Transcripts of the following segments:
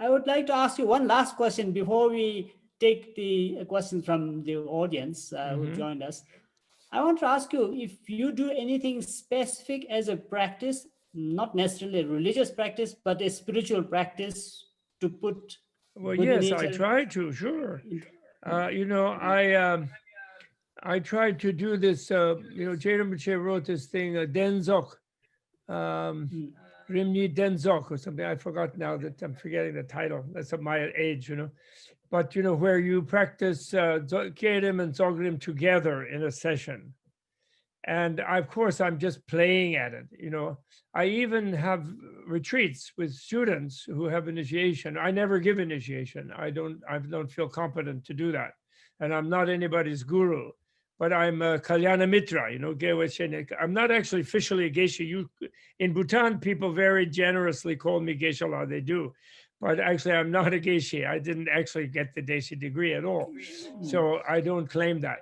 I would like to ask you one last question before we take the questions from the audience who joined us. I want to ask you if you do anything specific as a practice, not necessarily a religious practice, but a spiritual practice to put Well, Buddha yes, I nature. try to, sure. You know, I tried to do this, you know, Jay Rinpoche wrote this thing, Denzok, Rimni Denzok or something. I forgot now that I'm forgetting the title. That's at my age, you know. But, you know, where you practice Kerim and Zogrim together in a session. And of course, I'm just playing at it. You know, I even have retreats with students who have initiation. I never give initiation. I don't feel competent to do that. And I'm not anybody's guru, but I'm a Kalyana Mitra, you know, I'm not actually officially a Geshe. In Bhutan, people very generously call me Geshe-la, they do. But actually, I'm not a Geshe. I didn't actually get the Deshe degree at all. So I don't claim that.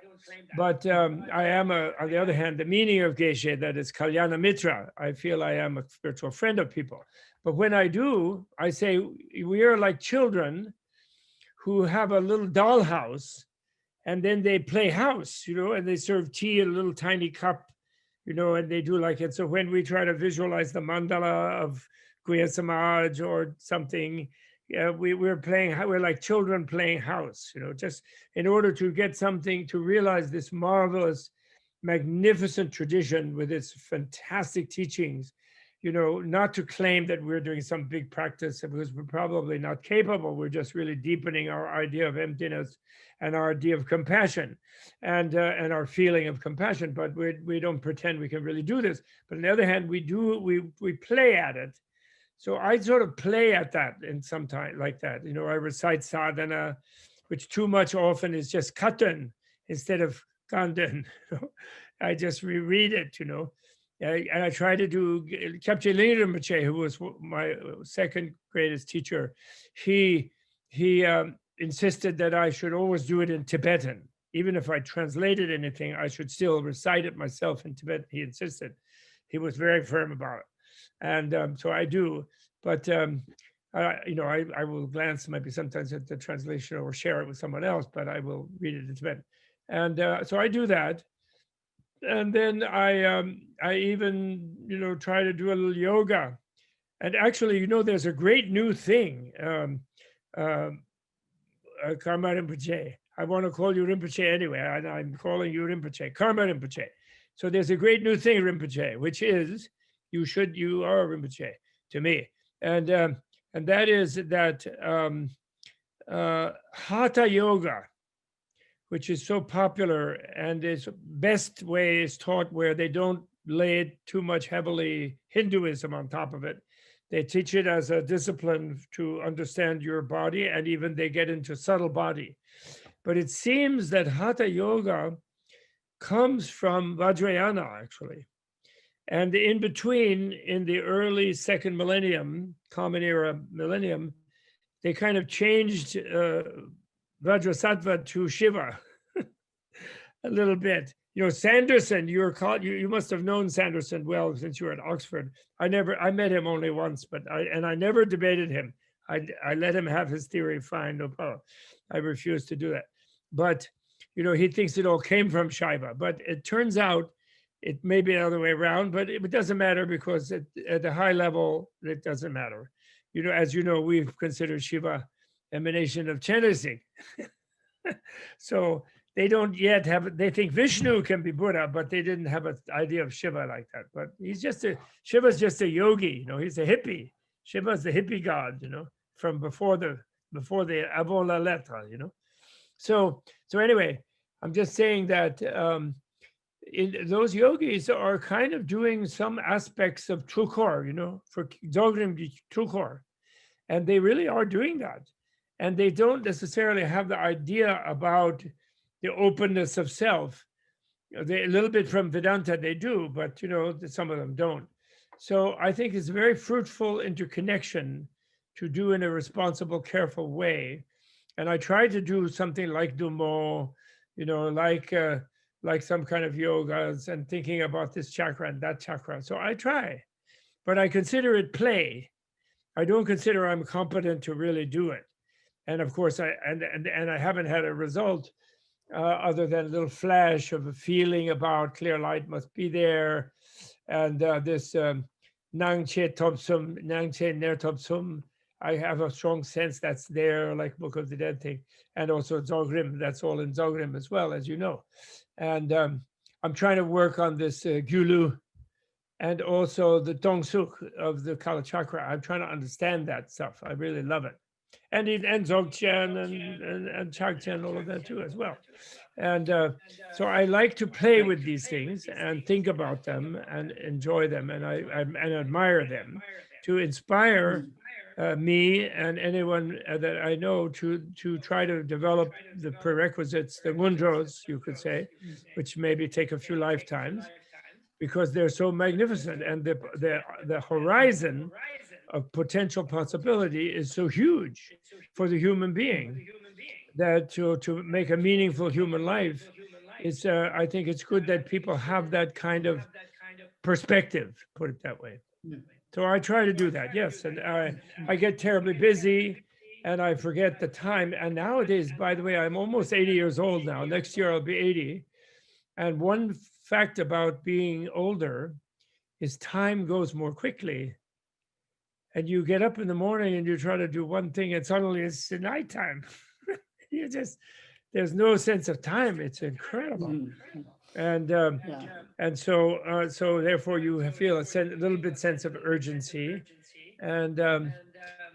But I am, on the other hand, the meaning of Geshe, that is Kalyana Mitra. I feel I am a spiritual friend of people. But when I do, I say we are like children who have a little dollhouse, and then they play house, you know, and they serve tea in a little tiny cup, you know, and they do like it. So when we try to visualize the mandala of Guya Samaj or something, we're like children playing house, you know, just in order to get something, to realize this marvelous, magnificent tradition with its fantastic teachings, you know, not to claim that we're doing some big practice because we're probably not capable. We're just really deepening our idea of emptiness and our idea of compassion and our feeling of compassion. But we don't pretend we can really do this. But on the other hand, we play at it. So I sort of play at that in some time like that. You know, I recite sadhana, which too much often is just katan instead of kandan. I just reread it, you know. And I try to do Kyabche Lingrim Rinpoche, who was my second greatest teacher. He insisted that I should always do it in Tibetan. Even if I translated anything, I should still recite it myself in Tibetan. He insisted. He was very firm about it. And so I do, but you know, I will glance maybe sometimes at the translation or share it with someone else, but I will read it in Tibetan. And so I do that. And then I even, you know, try to do a little yoga. And actually, you know, there's a great new thing, Karma Rinpoche. I want to call you Rinpoche anyway, and I'm calling you Rinpoche, Karma Rinpoche. So there's a great new thing, Rinpoche, which is you are Rinpoche to me, and that is that Hatha Yoga, which is so popular and its best way is taught where they don't lay too much heavily Hinduism on top of it. They teach it as a discipline to understand your body, and even they get into subtle body. But it seems that Hatha Yoga comes from Vajrayana, actually. And in between, in the early second millennium, Common Era millennium, they kind of changed Vajrasattva to Shiva a little bit. You know, Sanderson, you must have known Sanderson well since you were at Oxford. I met him only once, but I never debated him. I let him have his theory, fine, no problem. I refused to do that. But, you know, he thinks it all came from Shiva, but it turns out it may be the other way around, but it doesn't matter because at the high level, it doesn't matter. You know, as you know, we've considered Shiva emanation of Chenrezig. So they don't yet have, they think Vishnu can be Buddha, but they didn't have an idea of Shiva like that. But Shiva's just a yogi, you know, he's a hippie. Shiva's the hippie god, you know, from before the avant la lettre, you know. So anyway, I'm just saying that those yogis are kind of doing some aspects of Trukor, you know, for Dzogchen Trukor. And they really are doing that. And they don't necessarily have the idea about the openness of self. They, a little bit from Vedanta they do, but you know, some of them don't. So I think it's a very fruitful interconnection to do in a responsible, careful way. And I try to do something like Dumo, you know, like some kind of yogas and thinking about this chakra and that chakra. So I try, but I consider it play. I don't consider I'm competent to really do it. And of course, I haven't had a result other than a little flash of a feeling about clear light must be there, and this Nang Che Topsum, Nang Che Ner Topsum. I have a strong sense that's there, like Book of the Dead thing, and also Dzogrim. That's all in Dzogrim as well, as you know. And I'm trying to work on this Gyulu and also the Dongsuk of the Kala Chakra. I'm trying to understand that stuff. I really love it. And Dzogchen and Chagchen, all of that too as well. And so I like to play with these things and think about them and enjoy them, and I admire them, to inspire me and anyone that I know to try to develop the prerequisites, the mundros, you could say, which maybe take a few lifetimes, because they're so magnificent, and the horizon of potential possibility is so huge for the human being that to make a meaningful human life is, I think it's good that people have that kind of perspective, put it that way. So I try to do that, yes. And I get terribly busy and I forget the time. And nowadays, by the way, I'm almost 80 years old now. Next year I'll be 80. And one fact about being older is time goes more quickly. And you get up in the morning and you try to do one thing and suddenly it's nighttime. There's no sense of time. It's incredible. And so therefore you feel a little bit sense of urgency, and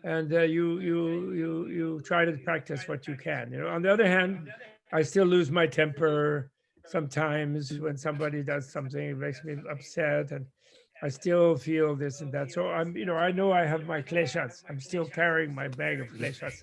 you try to practice what you can. On the other hand, I still lose my temper sometimes when somebody does something, it makes me upset, and I still feel this and that. So I know I have my kleshas. I'm still carrying my bag of kleshas.